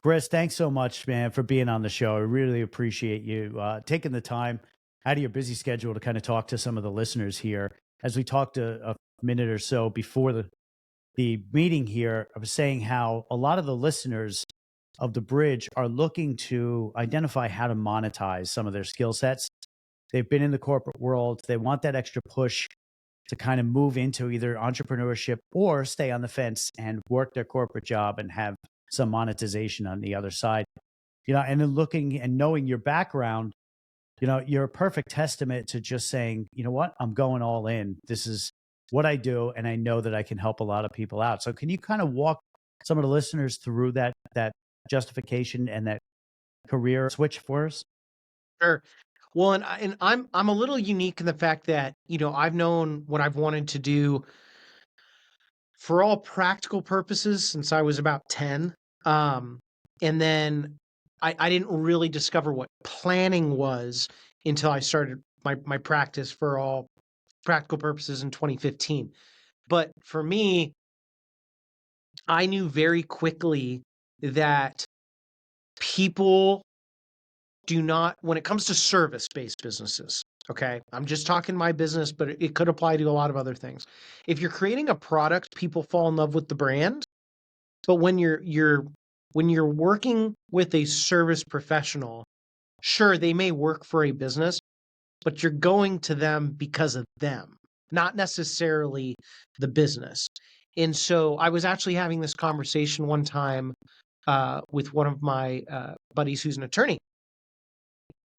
Chris, thanks so much, man, for being on the show. I really appreciate you taking the time out of your busy schedule to kind of talk to some of the listeners here. As we talked a minute or so before the meeting here, I was saying how a lot of the listeners of the bridge are looking to identify how to monetize some of their skill sets. They've been in the corporate world. They want that extra push to kind of move into either entrepreneurship or stay on the fence and work their corporate job and have some monetization on the other side. And then looking and knowing your background, you're a perfect testament to just saying, you know what, I'm going all in. This is what I do, and I know that I can help a lot of people out. So can you kind of walk some of the listeners through that justification and that career switch for us? Sure. Well, and I'm a little unique in the fact that, I've known what I've wanted to do for all practical purposes since I was about 10. Um, and then I didn't really discover what planning was until I started my practice for all practical purposes in 2015. But for me, I knew very quickly that people do not, when it comes to service-based businesses, okay? I'm just talking my business, but it could apply to a lot of other things. If you're creating a product, people fall in love with the brand, but when you're working with a service professional, sure, they may work for a business, but you're going to them because of them, not necessarily the business. And so I was actually having this conversation one time with one of my buddies who's an attorney,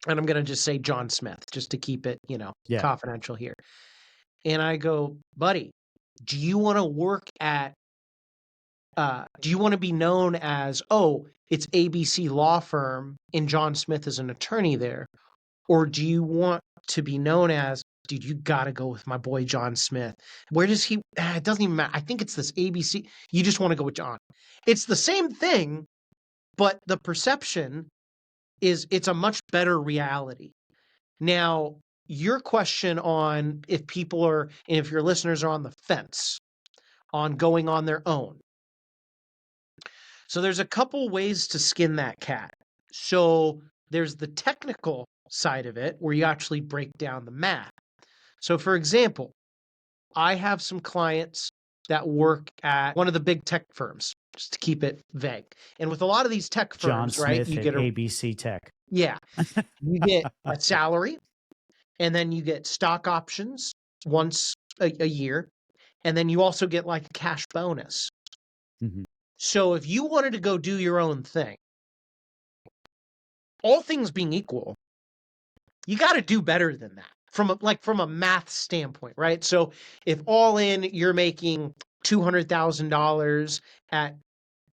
and I'm gonna just say John Smith, just to keep it, Yeah. confidential here. And I go, buddy, do you want to work at? Do you want to be known as, oh, it's ABC law firm and John Smith is an attorney there, or do you want to be known as, dude, you got to go with my boy John Smith? Where does he? It doesn't even matter. I think it's this ABC. You just want to go with John. It's the same thing, but the perception is it's a much better reality. Now, your question on if people are, and if your listeners are on the fence on going on their own. So there's a couple ways to skin that cat. So there's the technical side of it where you actually break down the math. So for example, I have some clients that work at one of the big tech firms, just to keep it vague. And with a lot of these tech John firms, right, Smith you at get a, ABC Tech. yeah, you get a salary, and then you get stock options once a year, and then you also get like a cash bonus. Mhm. So if you wanted to go do your own thing, all things being equal, you got to do better than that from a math standpoint, right? So if all in you're making $200,000 at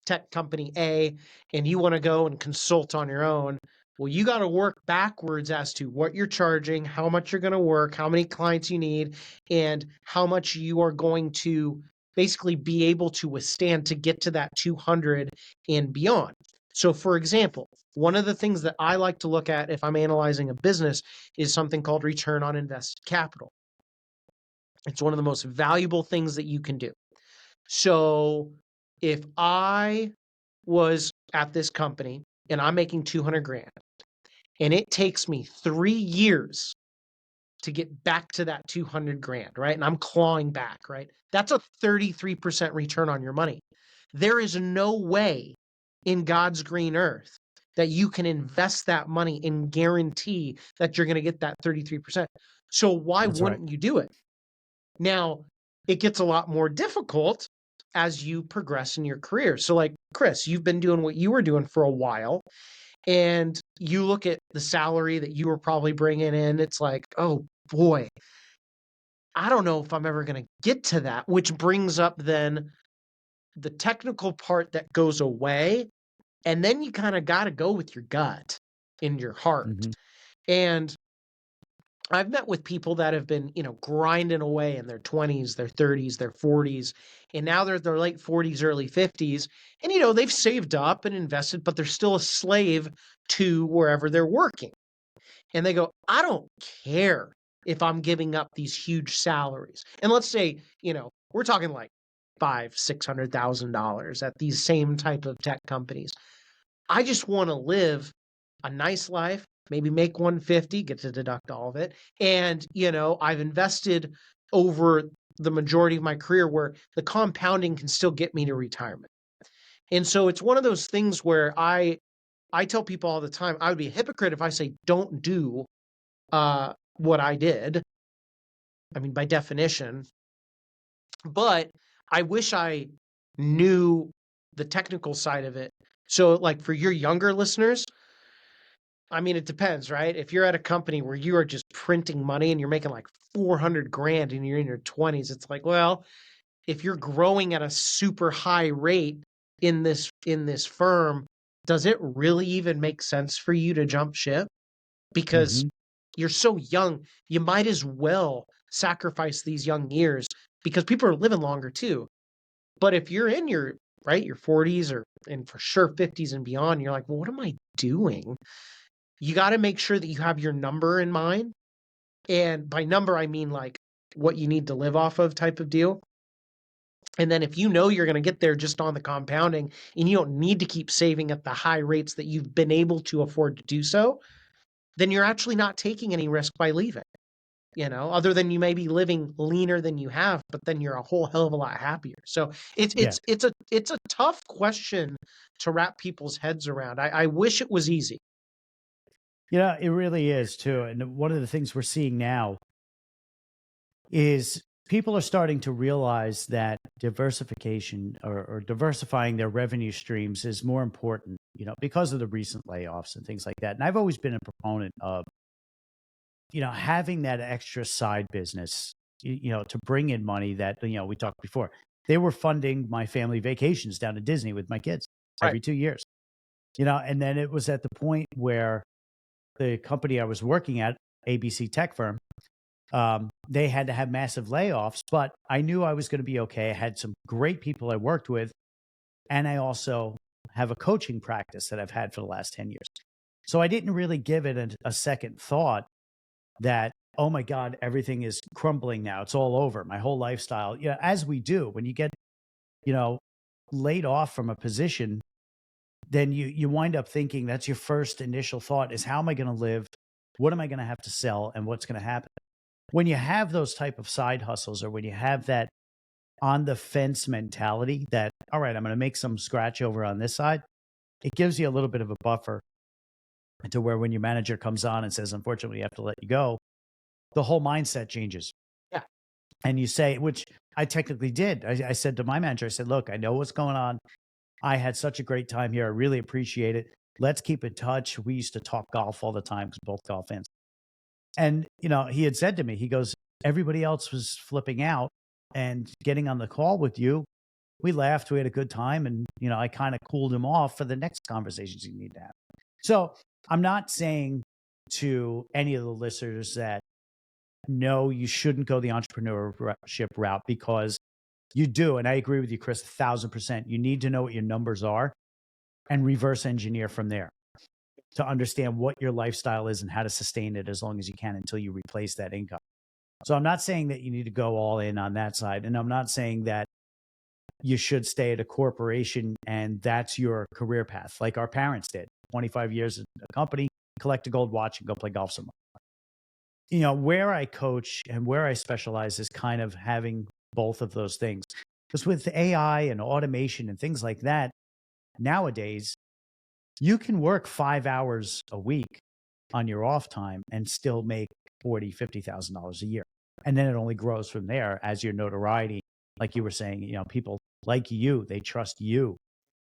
tech company A and you want to go and consult on your own, well, you got to work backwards as to what you're charging, how much you're going to work, how many clients you need, and how much you are going to basically be able to withstand to get to that 200 and beyond. So, for example, one of the things that I like to look at if I'm analyzing a business is something called return on invested capital. It's one of the most valuable things that you can do. So, if I was at this company and I'm making 200 grand and it takes me 3 years to get back to that 200 grand, right? And I'm clawing back, right? That's a 33% return on your money. There is no way in God's green earth that you can invest that money and guarantee that you're going to get that 33%. So why That's right. wouldn't you do it? Now, it gets a lot more difficult as you progress in your career. So, like, Chris, you've been doing what you were doing for a while, and you look at the salary that you were probably bringing in, it's like, oh boy, I don't know if I'm ever going to get to that, which brings up then the technical part that goes away. And then you kind of got to go with your gut in your heart. Mhm. And I've met with people that have been, grinding away in their 20s, their 30s, their 40s, and now they're their late 40s, early 50s. And, they've saved up and invested, but they're still a slave to wherever they're working. And they go, I don't care if I'm giving up these huge salaries. And let's say, we're talking like $500,000, $600,000 at these same type of tech companies. I just want to live a nice life, maybe make 150, get to deduct all of it. And, I've invested over the majority of my career where the compounding can still get me to retirement. And so it's one of those things where I tell people all the time, I would be a hypocrite if I say don't do what I did. I mean, by definition, but I wish I knew the technical side of it. So, like for your younger listeners, I mean, it depends, right? If you're at a company where you are just printing money and you're making like 400 grand and you're in your 20s, it's like, well, if you're growing at a super high rate in this firm, does it really even make sense for you to jump ship? Because Hmm. you're so young, you might as well sacrifice these young years because people are living longer too. But if you're in your right, your 40s or and for sure 50s and beyond, you're like, well, what am I doing? You got to make sure that you have your number in mind. And by number, I mean like what you need to live off of type of deal. And then if you know you're going to get there just on the compounding and you don't need to keep saving at the high rates that you've been able to afford to do so, then you're actually not taking any risk by leaving. Other than you may be living leaner than you have, but then you're a whole hell of a lot happier. So it's Yeah. it's it's a it's a tough question to wrap people's heads around. I wish it was easy. It really is too. And one of the things we're seeing now is people are starting to realize that diversification or diversifying their revenue streams is more important, because of the recent layoffs and things like that. And I've always been a proponent of, having that extra side business, to bring in money that, we talked before. They were funding my family vacations down to Disney with my kids Right. every 2 years, and then it was at the point where the company I was working at, ABC Tech firm, they had to have massive layoffs, but I knew I was going to be okay. I had some great people I worked with, and I also have a coaching practice that I've had for the last 10 years. So I didn't really give it a second thought that, oh my God, everything is crumbling now. It's all over. My whole lifestyle. Yeah, as we do when you get, you know, laid off from a position, then you wind up thinking that's your first initial thought is how am I going to live? What am I going to have to sell? And what's going to happen? When you have those type of side hustles or when you have that on the fence mentality that, all right, I'm going to make some scratch over on this side, it gives you a little bit of a buffer to where when your manager comes on and says, unfortunately, we have to let you go, the whole mindset changes. Yeah. And you say, which I technically did. I said to my manager, I said, look, I know what's going on. I had such a great time here. I really appreciate it. Let's keep in touch. We used to talk golf all the time because both golf fans. And, he had said to me, he goes, everybody else was flipping out and getting on the call with you. We laughed. We had a good time. And, I kind of cooled him off for the next conversations you need to have. So I'm not saying to any of the listeners that no, you shouldn't go the entrepreneurship route because you do. And I agree with you, Chris, 1,000%. You need to know what your numbers are and reverse engineer from there to understand what your lifestyle is and how to sustain it as long as you can until you replace that income. So I'm not saying that you need to go all in on that side. And I'm not saying that you should stay at a corporation and that's your career path, like our parents did 25 years at a company, collect a gold watch and go play golf somewhere. Where I coach and where I specialize is kind of having both of those things. Because with AI and automation and things like that, nowadays, you can work 5 hours a week on your off time and still make $40,000, $50,000 a year. And then it only grows from there as your notoriety, like you were saying, people like you, they trust you.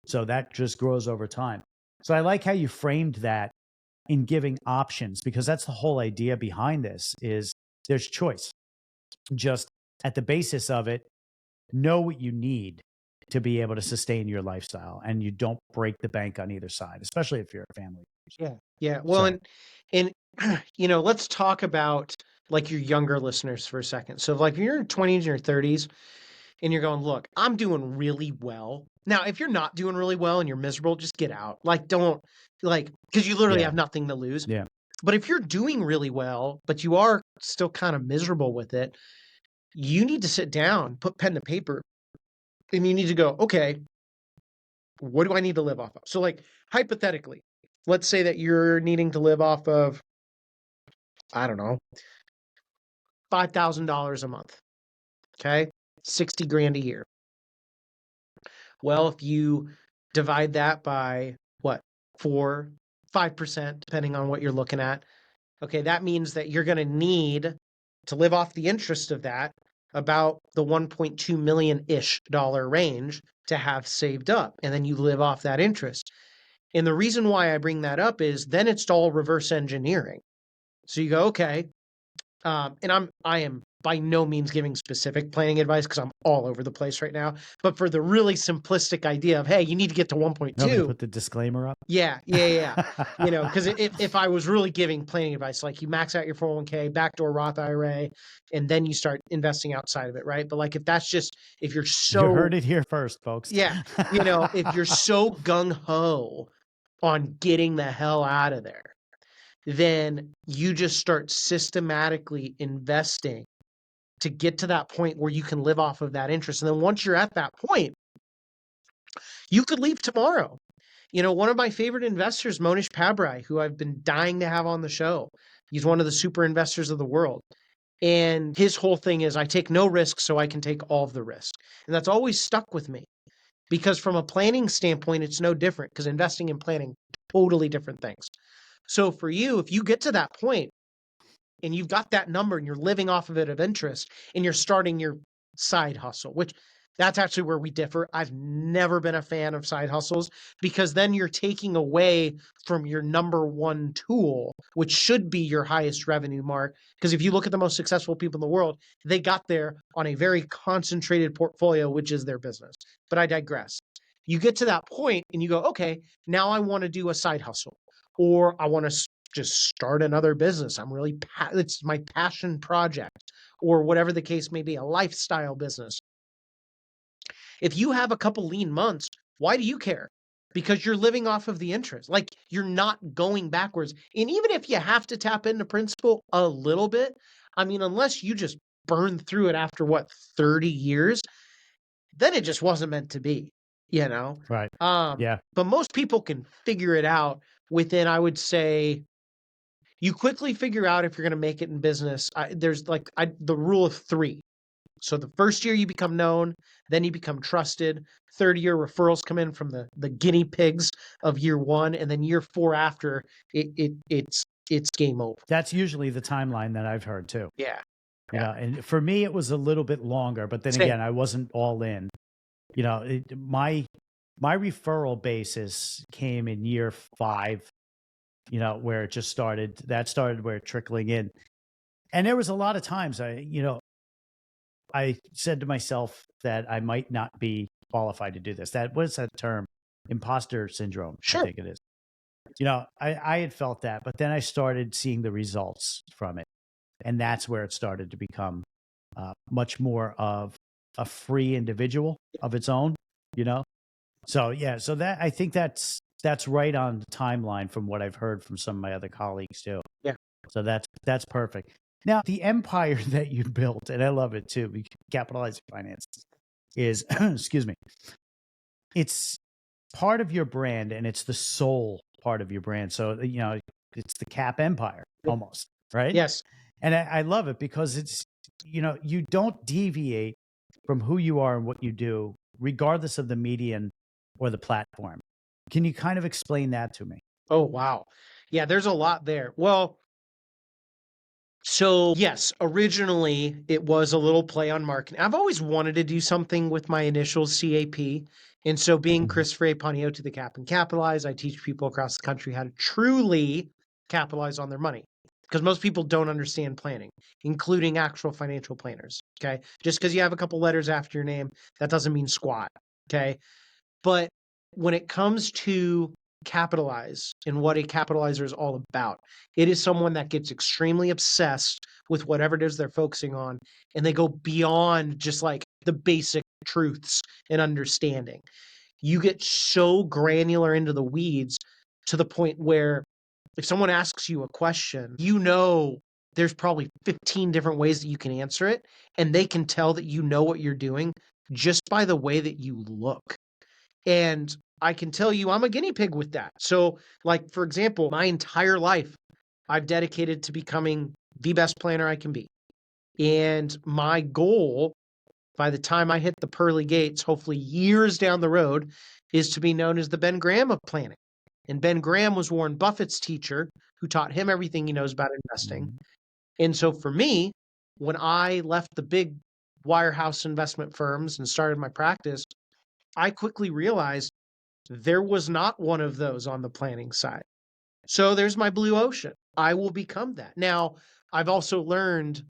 So that just grows over time. So I like how you framed that in giving options because that's the whole idea behind this is there's choice. Just at the basis of it, know what you need to be able to sustain your lifestyle and you don't break the bank on either side, especially if you're a family. Yeah. Yeah. Well, So, and let's talk about like your younger listeners for a second. So like if you're in your 20s and your 30s and you're going, look, I'm doing really well. Now, if you're not doing really well and you're miserable, just get out. Like, don't like because you literally yeah, have nothing to lose. yeah. But if you're doing really well, but you are still kind of miserable with it, you need to sit down, put pen to paper, and you need to go, okay, What do I need to live off of? So, like, hypothetically, let's say that you're needing to live off of, I don't know, $5,000 a month. Okay. 60 grand a year. Well, if you divide that by what, 4, 5%, depending on what you're looking at. Okay. That means that you're going to need to live off the interest of that about the 1.2 million-ish dollar range to have saved up. And then you live off that interest. And the reason why I bring that up is then it's all reverse engineering. So you go, okay, and I am by no means giving specific planning advice because I'm all over the place right now. But for the really simplistic idea of, hey, you need to get to You want me to 1.2. put the disclaimer up? Yeah, yeah, yeah. You know, because if I was really giving planning advice, like you max out your 401k, backdoor Roth IRA, and then you start investing outside of it, right? But like if you're You so, heard it here first, folks. yeah, if you're so gung ho on getting the hell out of there, then you just start systematically investing to get to that point where you can live off of that interest. And then once you're at that point, you could leave tomorrow. One of my favorite investors, Monish Pabrai, who I've been dying to have on the show. He's one of the super investors of the world. And his whole thing is I take no risk so I can take all of the risk. And that's always stuck with me because from a planning standpoint, it's no different because investing and planning, totally different things. So for you, if you get to that point and you've got that number and you're living off of it of interest and you're starting your side hustle, which that's actually where we differ. I've never been a fan of side hustles because then you're taking away from your number one tool, which should be your highest revenue mark. Because if you look at the most successful people in the world, they got there on a very concentrated portfolio, which is their business. But I digress. You get to that point and you go, okay, now I want to do a side hustle or I want to just start another business. It's my passion project or whatever the case may be, a lifestyle business. If you have a couple lean months, why do you care? Because you're living off of the interest. Like you're not going backwards. And even if you have to tap into principal a little bit, I mean, unless you just burn through it after 30 years, then it just wasn't meant to be, you know? Right. Um, Yeah. but most people can figure it out within, I would say, you quickly figure out if you're going to make it in business. There's the rule of 3. So the first year you become known, then you become trusted. Third year referrals come in from the guinea pigs of year 1, and then year 4 after it's game over. That's usually the timeline that I've heard too. Yeah. And for me it was a little bit longer, but then Same. again, I wasn't all in. My referral basis came in year 5, where it just started. That started where trickling in. And there was a lot of times I said to myself that I might not be qualified to do this. What's that term? Imposter syndrome, I Sure. think it is. I had felt that, but then I started seeing the results from it. And that's where it started to become much more of a free individual of its own, So, yeah, so that I think that's right on the timeline from what I've heard from some of my other colleagues too. Yeah. So that's perfect. Now, the empire that you built, and I love it too, capitalizing finances, is, excuse me, it's part of your brand and it's the soul part of your brand. So, it's the Cap Empire almost, right? Yes. And I love it because it's, you don't deviate from who you are and what you do, regardless of the medium or the platform. Can you kind of explain that to me? Oh, wow. Yeah, there's a lot there. Well, so yes, originally it was a little play on marketing. I've always wanted to do something with my initials CAP. And so being Mhm. Christopher Panogiotu the Cap and Capitalize, I teach people across the country how to truly capitalize on their money. Because most people don't understand planning, including actual financial planners. Okay. Just because you have a couple letters after your name, that doesn't mean squat. Okay. But when it comes to capitalize and what a capitalizer is all about, it is someone that gets extremely obsessed with whatever it is they're focusing on, and they go beyond just like the basic truths and understanding. You get so granular into the weeds to the point where if someone asks you a question, there's probably 15 different ways that you can answer it, and they can tell that you know what you're doing just by the way that you look. And I can tell you I'm a guinea pig with that. So, like, for example, my entire life, I've dedicated to becoming the best planner I can be. And my goal by the time I hit the pearly gates, hopefully years down the road, is to be known as the Ben Graham of planning. And Ben Graham was Warren Buffett's teacher who taught him everything he knows about investing. Mhm. And so for me, when I left the big wirehouse investment firms and started my practice, I quickly realized there was not one of those on the planning side. So there's my blue ocean. I will become that. Now, I've also learned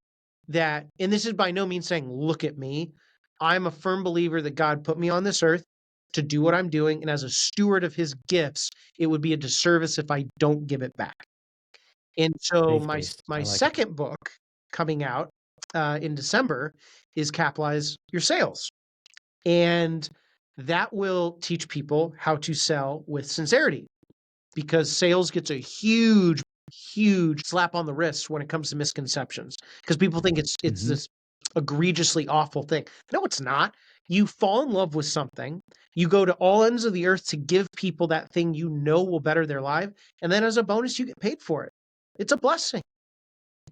that, and this is by no means saying, look at me. I'm a firm believer that God put me on this earth to do what I'm doing. And as a steward of his gifts, it would be a disservice if I don't give it back. And so Faith-based. my I like it. second book coming out in December is Capitalize Your Sales. And that will teach people how to sell with sincerity because sales gets a huge slap on the wrist when it comes to misconceptions because people think it's Mhm. this egregiously awful thing. No, it's not. You fall in love with something, you go to all ends of the earth to give people that thing you know will better their life, and then as a bonus you get paid for it. It's a blessing.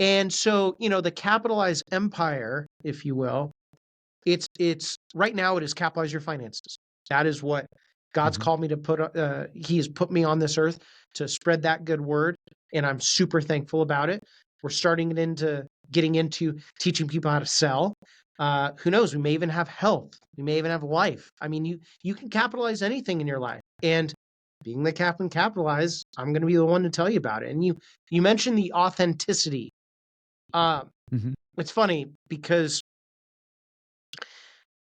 And so, the capitalized empire, if you will, it's right now it is capitalize your finances. That is what God's Mhm. called me to put. He has put me on this earth to spread that good word, and I'm super thankful about it. We're starting it into getting into teaching people how to sell. Who knows? We may even have health. We may even have life. I mean, you can capitalize anything in your life, and being the captain capitalize, I'm going to be the one to tell you about it. And you mentioned the authenticity. Um, Mhm. it's funny because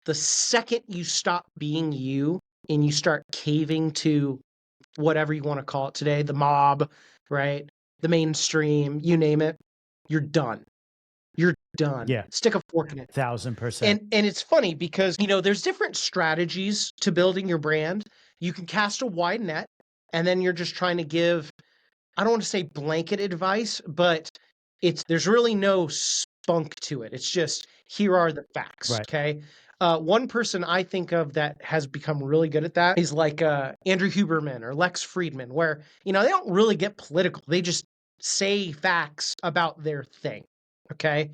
the second you stop being you and you start caving to whatever you want to call it today, the mob, right? The mainstream, you name it, you're done. You're done. Yeah. Stick a fork in it. 1,000%. And it's funny because, there's different strategies to building your brand. You can cast a wide net and then you're just trying to give, I don't want to say blanket advice, but there's really no spunk to it. It's just here are the facts. Right. Okay. One person I think of that has become really good at that is like Andrew Huberman or Lex Friedman, where they don't really get political. They just say facts about their thing. Okay.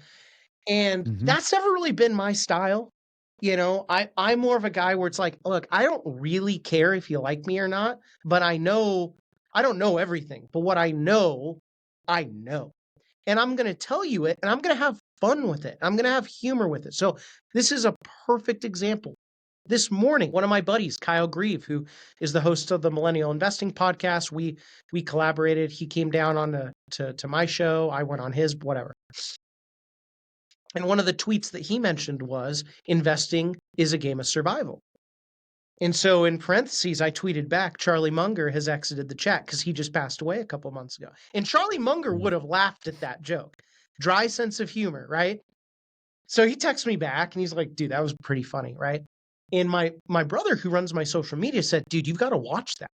And Mhm. that's never really been my style. I'm more of a guy where it's like, look, I don't really care if you like me or not, but I don't know everything. But what I know. And I'm going to tell you it and I'm going to have fun with it. I'm going to have humor with it. So this is a perfect example. This morning, one of my buddies, Kyle Grieve, who is the host of the Millennial Investing Podcast, we collaborated. He came down on to my show. I went on his, whatever. And one of the tweets that he mentioned was investing is a game of survival. And so in parentheses, I tweeted back, Charlie Munger has exited the chat because he just passed away a couple months ago. And Charlie Munger Mm. would have laughed at that joke. Dry sense of humor, right? So he texts me back and he's like, dude, that was pretty funny, right? And my brother who runs my social media said, dude, you've got to watch that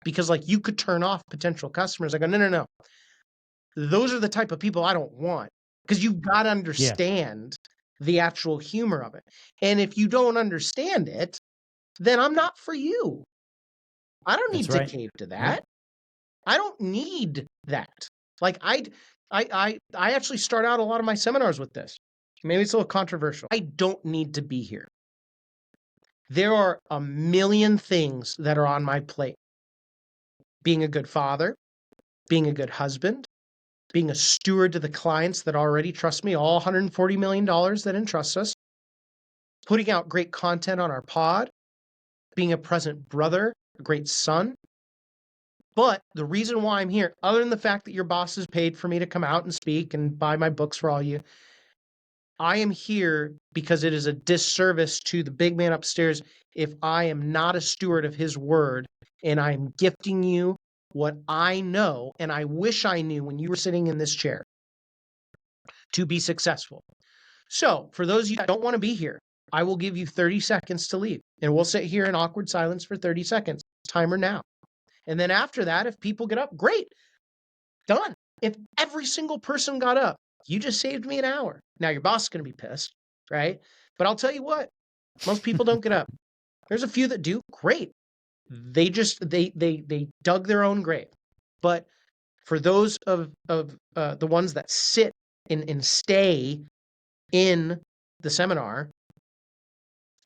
because like you could turn off potential customers. I go, no. Those are the type of people I don't want because you've got to Yeah. understand the actual humor of it. And if you don't understand it, then I'm not for you. I don't That's need to right. cave to Yep. that. I don't need that. Like I actually start out a lot of my seminars with this. Maybe it's a little controversial. I don't need to be here. There are a million things that are on my plate. Being a good father, being a good husband, being a steward to the clients that already trust me, all $140 million that entrust us, putting out great content on our pod, being a present brother, a great son. But the reason why I'm here, other than the fact that your boss has paid for me to come out and speak and buy my books for all you, I am here because it is a disservice to the big man upstairs if I am not a steward of his word and I'm gifting you what I know and I wish I knew when you were sitting in this chair to be successful. So, for those of you that don't want to be here, I will give you 30 seconds to leave and we'll sit here in awkward silence for 30 seconds. Timer now. And then after that, if people get up, great, done. If every single person got up, you just saved me an hour. Now your boss is going to be pissed, right? But I'll tell you what, most people don't get up. There's a few that do. Great. They dug their own grave. But for those of the ones that sit and stay in the seminar,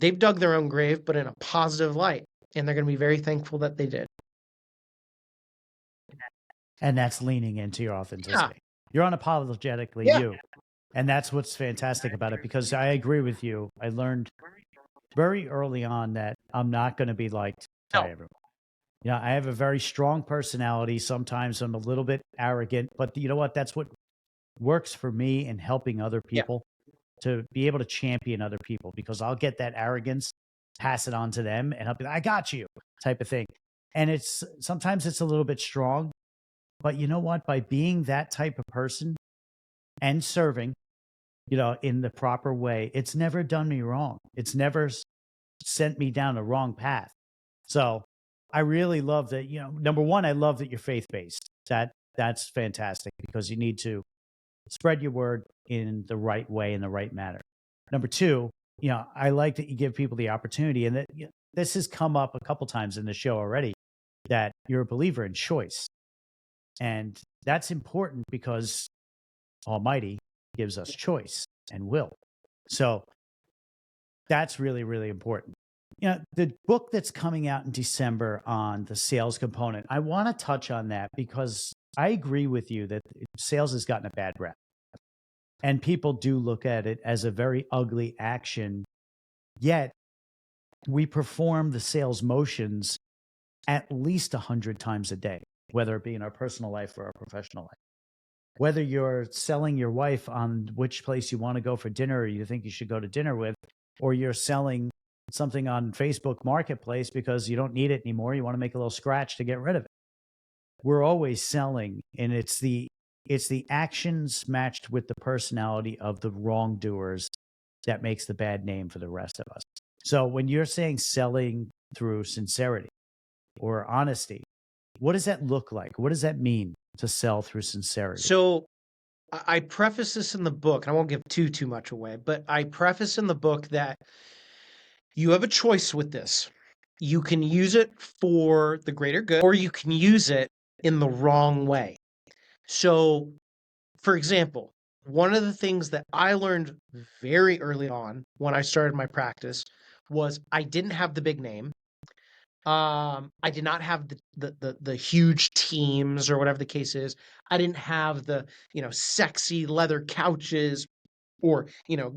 they've dug their own grave, but in a positive light, and they're going to be very thankful that they did. And that's leaning into your Yeah, authenticity. You're unapologetically yeah, you. And that's what's fantastic about it, because I agree with you. I learned very early on that I'm not going to be liked by no, everyone. I have a very strong personality. Sometimes I'm a little bit arrogant, but you know what? That's what works for me in helping other yeah. people, to be able to champion other people, because I'll get that arrogance, pass it on to them, and I'll be like, I got you type of thing. And it's sometimes it's a little bit strong, but you know what? By being that type of person and serving, in the proper way, it's never done me wrong. It's never sent me down a wrong path. So I really love that. Number one, I love that you're faith based. That's fantastic, because you need to spread your word in the right way, in the right manner. Number two, I like that you give people the opportunity, and that this has come up a couple times in the show already, that you're a believer in choice. And that's important because Almighty gives us choice and will. So that's really, really important. The book that's coming out in December on the sales component, I want to touch on that, because I agree with you that sales has gotten a bad rep. And people do look at it as a very ugly action. Yet we perform the sales motions at least 100 times a day, whether it be in our personal life or our professional life. Whether you're selling your wife on which place you want to go for dinner, or you think you should go to dinner with, or you're selling something on Facebook Marketplace because you don't need it anymore, you want to make a little scratch to get rid of it. We're always selling, and it's the actions matched with the personality of the wrongdoers that makes the bad name for the rest of us. So when you're saying selling through sincerity or honesty, what does that look like? What does that mean to sell through sincerity? So I preface this in the book, and I won't give too much away, but I preface in the book that you have a choice with this. You can use it for the greater good, or you can use it in the wrong way. So, for example, one of the things that I learned very early on when I started my practice was I didn't have the big name. I did not have the huge teams or whatever the case is. I didn't have the, sexy leather couches or,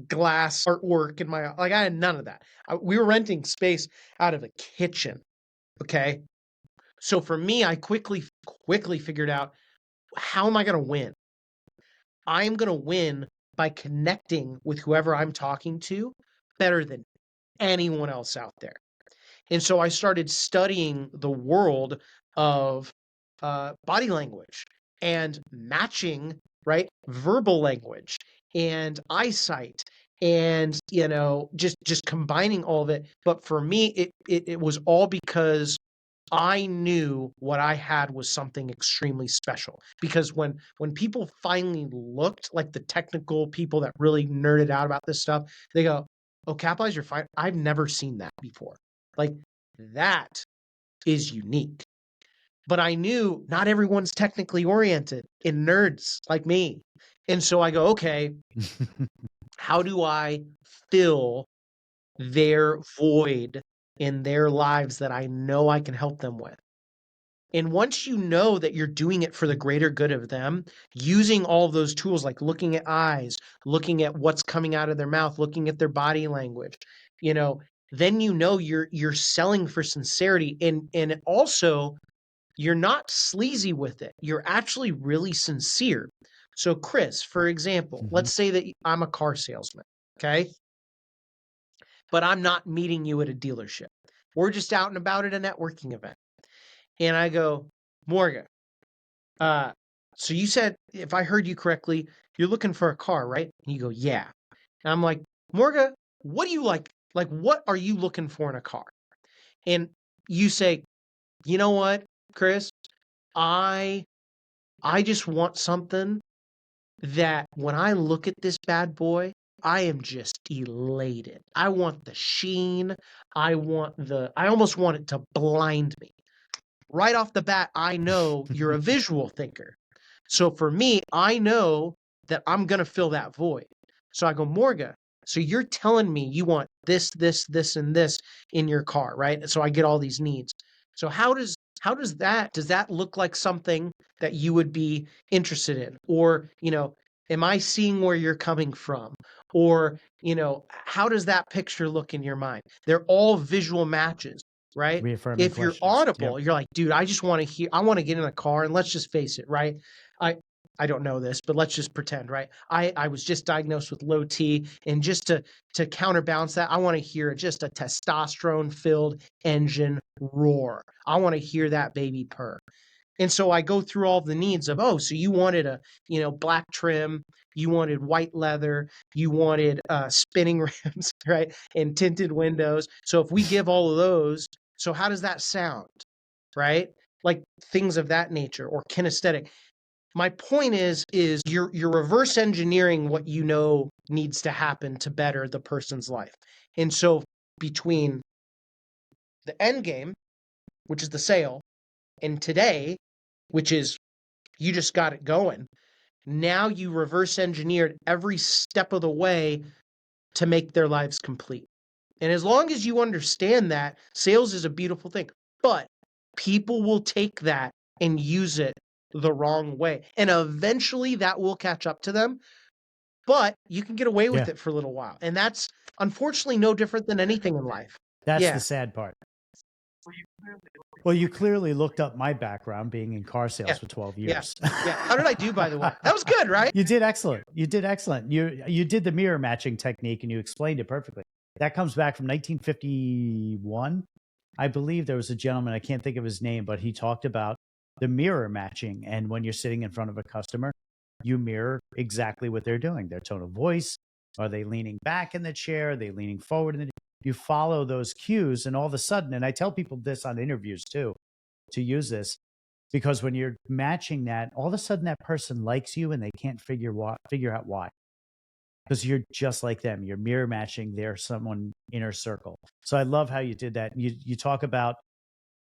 glass artwork in my, like, I had none of that. We were renting space out of a kitchen. Okay. So for me, I quickly figured out, how am I going to win? I'm going to win by connecting with whoever I'm talking to better than anyone else out there. And so I started studying the world of body language and matching, right? Verbal language and eyesight, and just combining all of it. But for me, it was all because I knew what I had was something extremely special. Because when people finally looked, like the technical people that really nerded out about this stuff, they go, "Oh, cap eyes, you're fine. I've never seen that before." Like, that is unique. But I knew not everyone's technically oriented and nerds like me. And so I go, okay, how do I fill their void in their lives that I know I can help them with? And once you know that you're doing it for the greater good of them, using all of those tools, like looking at eyes, looking at what's coming out of their mouth, looking at their body language, you know, then you're selling for sincerity, and also you're not sleazy with it. You're actually really sincere. So Chris, for example, Mhm. let's say that I'm a car salesman, okay? But I'm not meeting you at a dealership. We're just out and about at a networking event. And I go, Morgan, Uh, so you said, if I heard you correctly, you're looking for a car, right? And you go, yeah. And I'm like, Morga, what do you like? Like, what are you looking for in a car? And you say, you know what, Chris, I I just want something that when I look at this bad boy, I am just elated. I want the sheen. I almost want it to blind me. Right off the bat, I know you're a visual thinker. So for me, I know that I'm going to fill that void. So I go, Morga, so you're telling me you want this, this, this, and this in your car, right? So I get all these needs. So does that look like something that you would be interested in? Or, am I seeing where you're coming from? Or, how does that picture look in your mind? They're all visual matches, right? Reaffirming If you're questions. Yep. audible, you're like, dude, I want to get in a car, and let's just face it, right? I I don't know this, but let's just pretend, right? I was just diagnosed with low T, and just to counterbalance that, I want to hear just a testosterone filled engine roar. I want to hear that baby purr. And so I go through all the needs of, oh, so you wanted a, black trim, you wanted white leather, you wanted spinning rims, right? And tinted windows. So if we give all of those, so how does that sound, right? Like things of that nature, or kinesthetic. My point is you're reverse engineering what you know needs to happen to better the person's life. And so between the end game, which is the sale, and today, which is you just got it going. Now you reverse engineered every step of the way to make their lives complete. And as long as you understand that, sales is a beautiful thing. But people will take that and use it the wrong way. And eventually that will catch up to them. But you can get away with Yeah. it for a little while. And that's unfortunately no different than anything in life. That's the Yeah. sad part. Well, you clearly looked up my background being in car Yeah. sales for 12 Yeah. years. Yeah. How did I do, by the way? That was good, right? You did excellent. You did excellent. You did the mirror matching technique and you explained it perfectly. That comes back from 1951. I believe there was a gentleman, I can't think of his name, but he talked about the mirror matching. And when you're sitting in front of a customer, you mirror exactly what they're doing, their tone of voice. Are they leaning back in the chair? Are they leaning forward in the You follow those cues, and all of a sudden, and I tell people this on interviews too, to use this, because when you're matching that, all of a sudden that person likes you and they can't figure out why. Because you're just like them. You're mirror matching their someone inner circle. So I love how you did that. You talk about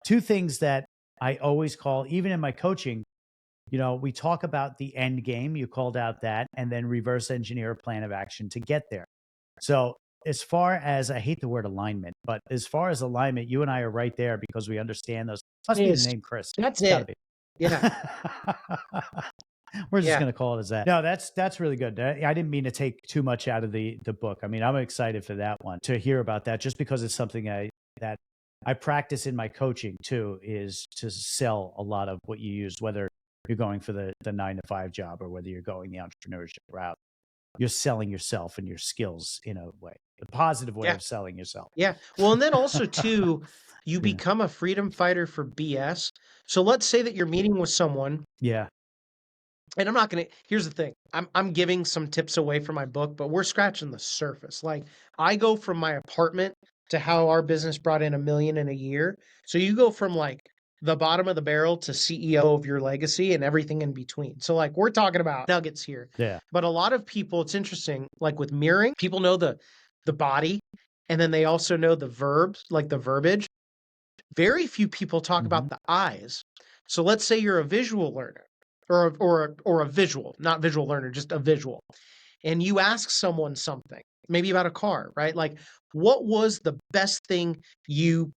two things that I always call, even in my coaching, we talk about the end game. You called out that, and then reverse engineer a plan of action to get there. So as far as, I hate the word alignment, but as far as alignment, you and I are right there because we understand those. Must be the Yes. name Chris. That's It's got to it. be. Yeah. We're just Yeah. going to call it as that. No, that's really good. I didn't mean to take too much out of the book. I mean, I'm excited for that one, to hear about that, just because it's something that I practice in my coaching too, is to sell a lot of what you use, whether you're going for the 9 to 5 job or whether you're going the entrepreneurship route. You're selling yourself and your skills in a way, a positive way Yeah. of selling yourself. Yeah. Well, and then also too, you Yeah. become a freedom fighter for BS. So let's say that you're meeting with someone, Yeah. and I'm not gonna here's the thing. I'm giving some tips away from my book, but we're scratching the surface. Like I go from my apartment to how our business brought in 1 million in a year. So you go from like the bottom of the barrel to CEO of your legacy and everything in between. So like we're talking about nuggets here. Yeah. But a lot of people, it's interesting, like with mirroring, people know the body, and then they also know the verbs, like the verbiage. Very few people talk Hmm. about the eyes. So let's say you're a visual learner, or a visual, not visual learner, just a visual. And you ask someone something, maybe about a car, right? Like, what was the best thing you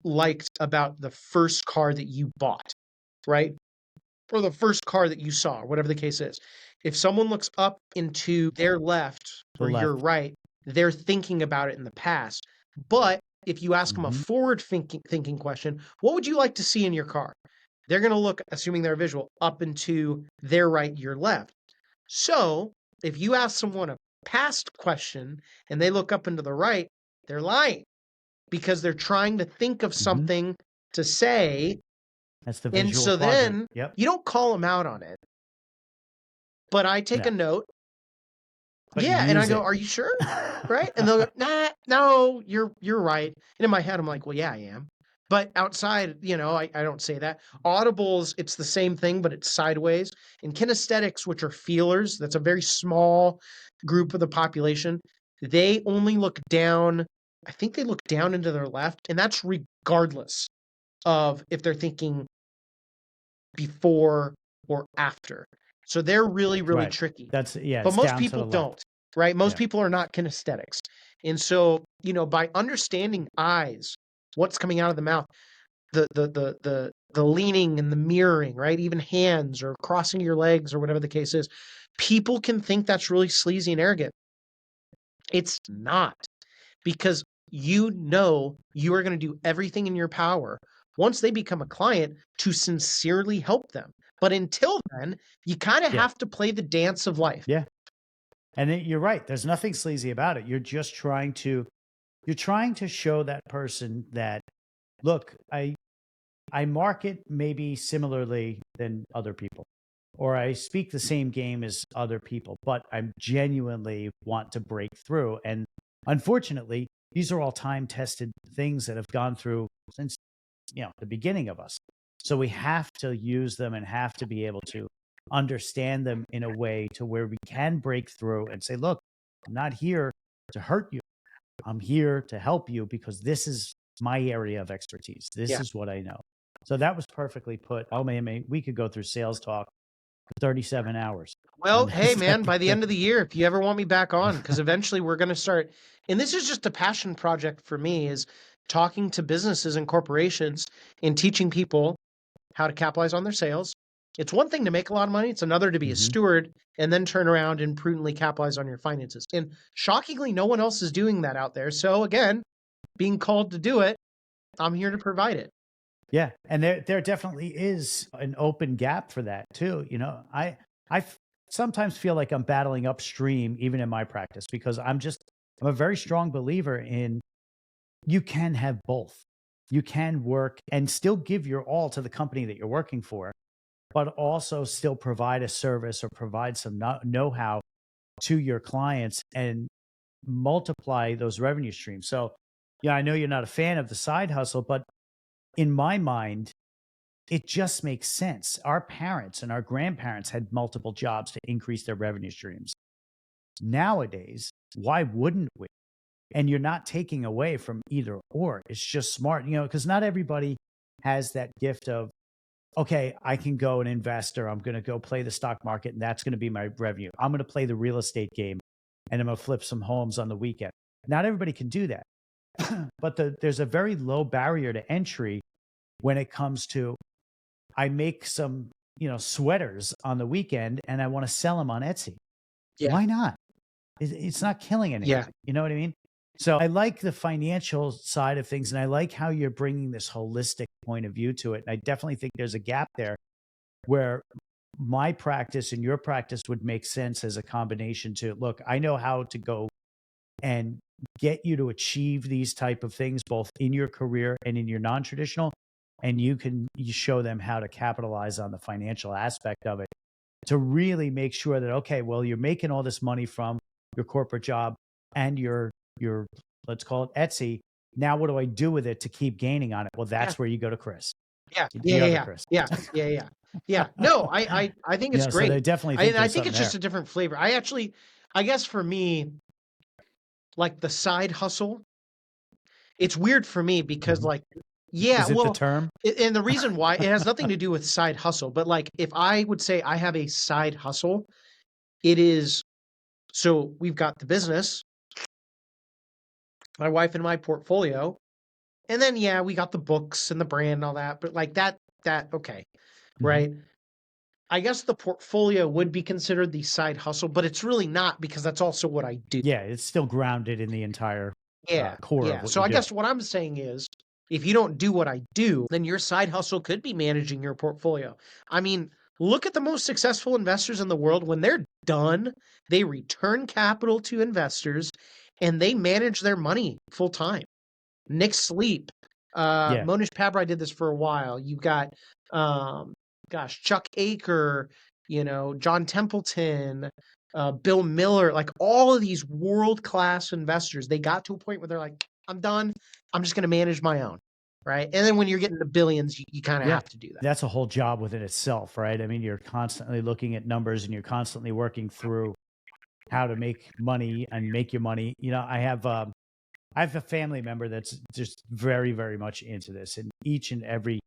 liked about the first car that you bought, right? Or the first car that you saw, whatever the case is. If someone looks up into their left The or your left. right, they're thinking about it in the past. But if you ask them a Hmm. forward thinking question, what would you like to see in your car? They're going to look, assuming they're visual, up into their right, your left. So if you ask someone a past question and they look up into the right, they're lying because they're trying to think of Hmm. something to say. That's the And visual so quadrant. then Yep. you don't call them out on it, but I take No, a note. but you Yeah, and I use go, it. "Are you sure?" Right? And they'll go, "Nah, no, you're right." And in my head, I'm like, "Well, yeah, I am." But outside, I don't say that. Audibles, it's the same thing, but it's sideways. And kinesthetics, which are feelers, that's a very small group of the population. They only look down. I think they look down into their left, and that's regardless of if they're thinking before or after. So they're really, really Right. tricky. Yeah, But it's most down to people the left. don't, right? Most Yeah. people are not kinesthetics. And so, by understanding eyes, what's coming out of the mouth, the leaning and the mirroring, right? Even hands or crossing your legs or whatever the case is, people can think that's really sleazy and arrogant. It's not, because you are going to do everything in your power once they become a client to sincerely help them. But until then, you kind of Yeah. have to play the dance of life. Yeah. And you're right. There's nothing sleazy about it. You're trying to show that person that, look, I market maybe similarly than other people, or I speak the same game as other people, but I genuinely want to break through. And unfortunately, these are all time tested things that have gone through since the beginning of us. So we have to use them and have to be able to understand them in a way to where we can break through and say, look, I'm not here to hurt you. I'm here to help you because this is my area of expertise. This Yeah. is what I know. So that was perfectly put. Oh man, we could go through sales talk for 37 hours on Well, hey, this type man, of by the thing. end of the year, if you ever want me back on, because eventually we're going to start, and this is just a passion project for me, is talking to businesses and corporations and teaching people how to capitalize on their sales. It's one thing to make a lot of money, it's another to be a Hmm. steward and then turn around and prudently capitalize on your finances. And shockingly, no one else is doing that out there. So again, being called to do it, I'm here to provide it. Yeah, and there definitely is an open gap for that too. I sometimes feel like I'm battling upstream even in my practice because I'm a very strong believer in you can have both. You can work and still give your all to the company that you're working for, but also still provide a service or provide some know-how to your clients and multiply those revenue streams. So, yeah, I know you're not a fan of the side hustle, but in my mind, it just makes sense. Our parents and our grandparents had multiple jobs to increase their revenue streams. Nowadays, why wouldn't we? And you're not taking away from either or. It's just smart, because not everybody has that gift of, okay, I can go and invest, or I'm going to go play the stock market and that's going to be my revenue. I'm going to play the real estate game and I'm going to flip some homes on the weekend. Not everybody can do that. But there's a very low barrier to entry when it comes to, I make some, sweaters on the weekend and I want to sell them on Etsy. Yeah. Why not? It's not killing Yeah. anything. You know what I mean? So I like the financial side of things and I like how you're bringing this holistic point of view to it. And I definitely think there's a gap there where my practice and your practice would make sense as a combination to, look, I know how to go and get you to achieve these type of things both in your career and in your non-traditional, and you show them how to capitalize on the financial aspect of it to really make sure that, okay, well, you're making all this money from your corporate job and your let's call it Etsy. Now what do I do with it to keep gaining on it? Well, Yeah. that's where you go to Chris, Yeah. Yeah. the Yeah. other Yeah. Chris. Yeah. Yeah. Yeah. Yeah. No, I think it's So they great. definitely think I there's think something it's just there. a different flavor. I guess for me, like the side hustle, it's weird for me because Mhm. like, yeah, Is it the well, term? and the reason why, it has nothing to do with side hustle, but like if I would say I have a side hustle, it is, so we've got the business, my wife and my portfolio, and then yeah, we got the books and the brand and all that, but like that okay, Mhm. right? I guess the portfolio would be considered the side hustle, but it's really not because that's also what I do. Yeah, it's still grounded in the entire Yeah, core of yeah. what So you I do. guess what I'm saying is, if you don't do what I do, then your side hustle could be managing your portfolio. I mean, look at the most successful investors in the world. When they're done, they return capital to investors and they manage their money full time. Nick Sleep, Yeah. Monish Pabrai did this for a while. You've got, um, gosh, Chuck Aker, John Templeton, Bill Miller, like all of these world class investors. They got to a point where they're like, I'm done. I'm just going to manage my own. right? And then when you're getting to billions, you kind of Yeah. have to do that. That's a whole job within itself, right? I mean, you're constantly looking at numbers and you're constantly working through how to make money and make your money. I have a family member that's just very, very much into this, and each and every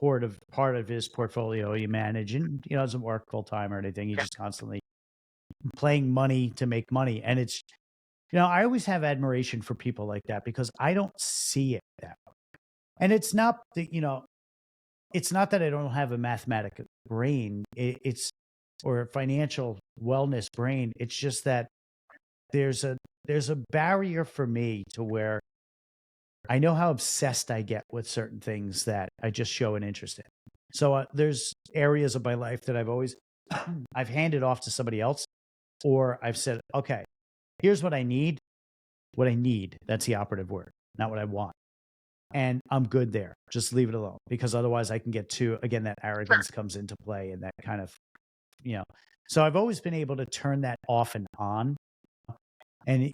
part of his portfolio he manage, and doesn't work full time or anything. He's Yeah. just constantly playing money to make money, and I always have admiration for people like that because I don't see it that way. And it's not that I don't have a mathematic brain. Or a financial wellness brain. It's just that there's a there's a barrier for me to where I know how obsessed I get with certain things that I just show an interest in. So there's areas of my life that I've always I've handed off to somebody else, or I've said, okay, here's what I need. What I need. That's the operative word, not what I want. And I'm good there. Just leave it alone because otherwise I can get too, again, that Sure. arrogance comes into play and that kind of, you know. So I've always been able to turn that off and on. And,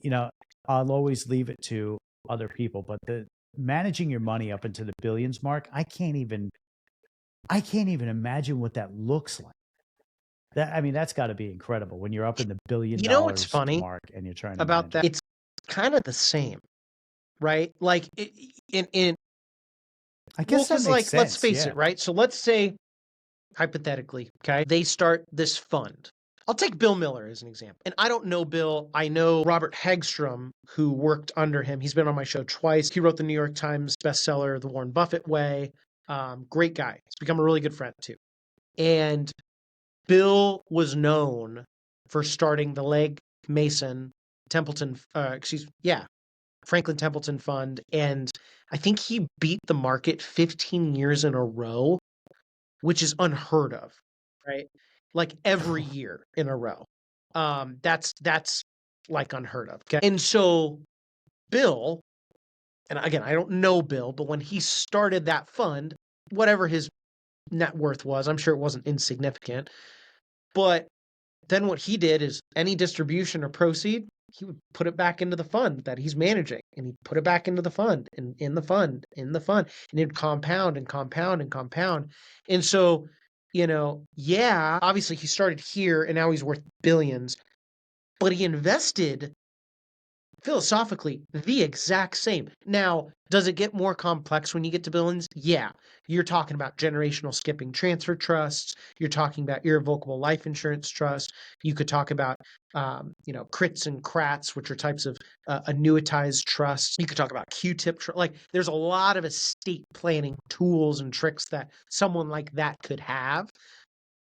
I'll always leave it to other people. But the managing your money up into the billions mark, I can't even imagine what that looks like. That's got to be incredible when you're up in the billion You know what's dollars funny mark and you're trying to about manage that? it. It's kind of the same, right? Like in I well, guess that because makes like let's sense. face Yeah. it, right? So let's say hypothetically, okay, they start this fund. I'll take Bill Miller as an example. And I don't know Bill. I know Robert Hagstrom, who worked under him. He's been on my show twice. He wrote the New York Times bestseller, The Warren Buffett Way. Great guy. He's become a really good friend too. And Bill was known for starting the Legg Mason Templeton, Franklin Templeton Fund. And I think he beat the market 15 years in a row, which is unheard of, right? Like every year in a row. That's like unheard of. Okay. And so Bill, and again, I don't know Bill, but when he started that fund, whatever his net worth was, I'm sure it wasn't insignificant. But then what he did is any distribution or proceed, he would put it back into the fund that he's managing, and he'd put it back into the fund and in the fund, in the fund, and it'd compound and compound and compound. And so, yeah, obviously he started here and now he's worth billions, but he invested philosophically the exact same. Now, does it get more complex when you get to billions? Yeah. You're talking about generational skipping transfer trusts. You're talking about irrevocable life insurance trust. You could talk about, crits and crats, which are types of annuitized trusts. You could talk about Q-tip. Like, there's a lot of estate planning tools and tricks that someone like that could have.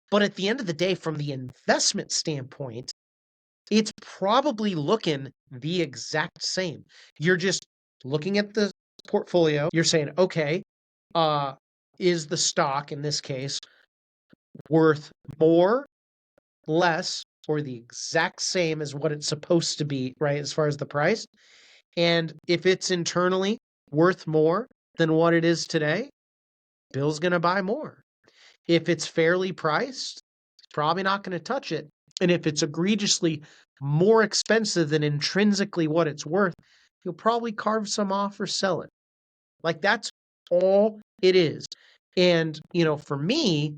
But at the end of the day, from the investment standpoint, it's probably looking the exact same. You're just looking at the portfolio. You're saying, okay, uh, is the stock in this case worth more, less, or the exact same as what it's supposed to be, right? As far as the price. And if it's internally worth more than what it is today, Bill's going to buy more. If it's fairly priced, he's probably not going to touch it. And if it's egregiously more expensive than intrinsically what it's worth, he'll probably carve some off or sell it. Like that's all it is. And, for me,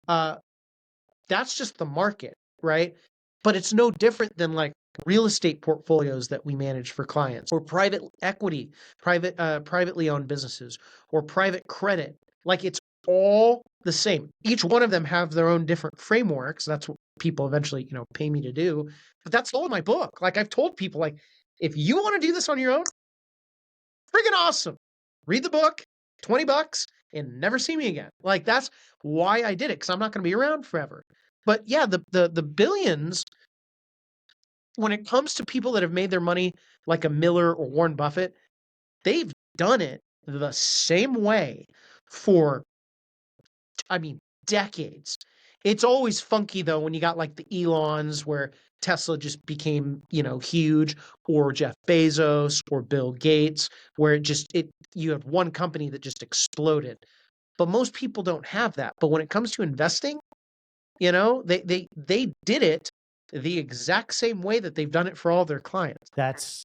uh, that's just the market, right? But it's no different than like real estate portfolios that we manage for clients or private equity, privately owned businesses or private credit. Like it's all the same. Each one of them have their own different frameworks. That's what people eventually, pay me to do. But that's all in my book. Like I've told people like if you want to do this on your own, friggin' awesome. Read the book, $20 and never see me again. Like that's why I did it, because I'm not going to be around forever. But yeah, the billions, when it comes to people that have made their money like a Miller or Warren Buffett, they've done it the same way for, I mean, decades. It's always funky though when you got like the Elons where Tesla just became, huge, or Jeff Bezos or Bill Gates, where you have one company that just exploded. But most people don't have that. But when it comes to investing, they did it the exact same way that they've done it for all their clients. That's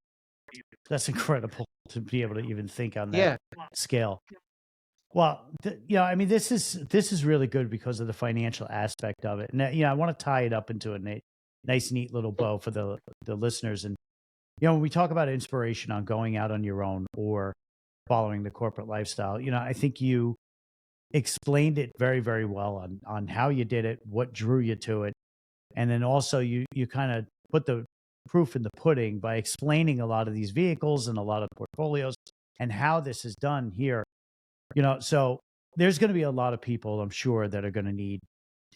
incredible. to be able to even think on that Yeah. scale. Well, yeah, I mean, this is really good because of the financial aspect of it, and I want to tie it up into a nice, neat little bow for the listeners. And when we talk about inspiration on going out on your own or following the corporate lifestyle, I think you explained it very, very well on how you did it, what drew you to it, and then also you kind of put the proof in the pudding by explaining a lot of these vehicles and a lot of portfolios and how this is done here. So there's going to be a lot of people, I'm sure, that are going to need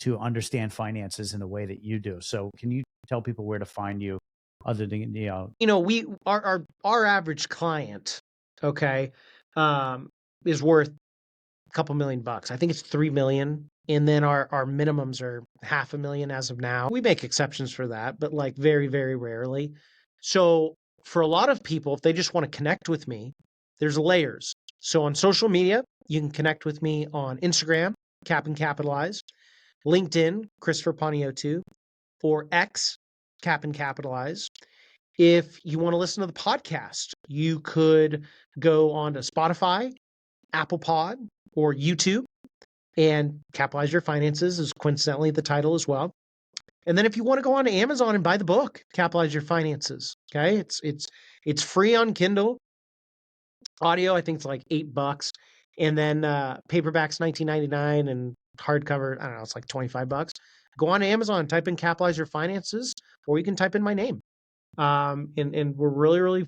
to understand finances in a way that you do. So can you tell people where to find you other than, We our average client, okay, is worth a couple $1,000,000. I think it's 3,000,000, and then our minimums are 500,000 as of now. We make exceptions for that, but like very, very rarely. So for a lot of people, if they just want to connect with me, there's layers. So on social media, you can connect with me on Instagram, Cap and Capitalize, LinkedIn, Christopher Panogiotu, or X, Cap and Capitalize. If you want to listen to the podcast, you could go on to Spotify, Apple Pod, or YouTube, and Capitalize Your Finances is coincidentally the title as well. And then if you want to go on to Amazon and buy the book, Capitalize Your Finances, okay? It's free on Kindle. Audio, I think it's like $8. And then paperback's $19.99 and hardcover, I don't know, it's like $25. Go on to Amazon, type in Capitalize Your Finances, or you can type in my name. And we're really, really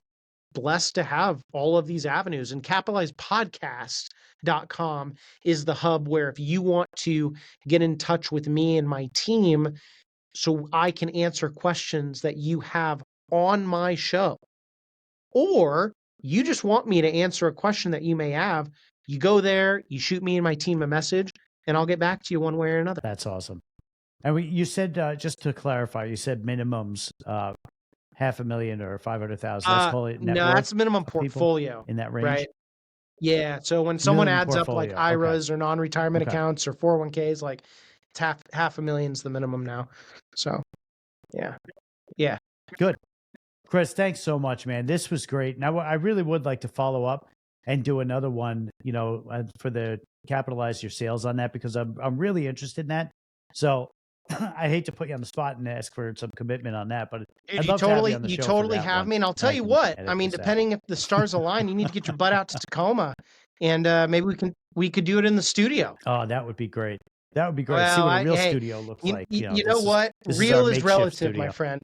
blessed to have all of these avenues. And capitalizepodcast.com is the hub where if you want to get in touch with me and my team so I can answer questions that you have on my show, or you just want me to answer a question that you may have, you go there, you shoot me and my team a message, and I'll get back to you one way or another. that's awesome. And you said, just to clarify, you said minimums, 500,000 or 500,000. Let's call it net No, worth that's minimum of people portfolio, in that range. right? Yeah. So when someone Minimum adds up like portfolio. Okay. IRAs or non-retirement Okay. accounts or 401ks, like it's half a million's the minimum now. So yeah. Yeah. Good. Chris, thanks so much, man. This was great. Now, I really would like to follow up and do another one, for the capitalize your sales on that, because I'm really interested in that. So I hate to put you on the spot and ask for some commitment on that, but Dude, I'd you love to have you totally on the you show for totally that have one. me. And I'll And tell I you can what, I edit mean, this out. depending if the stars align, you need to get your butt out to Tacoma and maybe we could do it in the studio. Oh, that would be great. That would be great. See Well, what a real hey, studio looks like. you know what? This is our Real is makeshift relative, my studio. friend.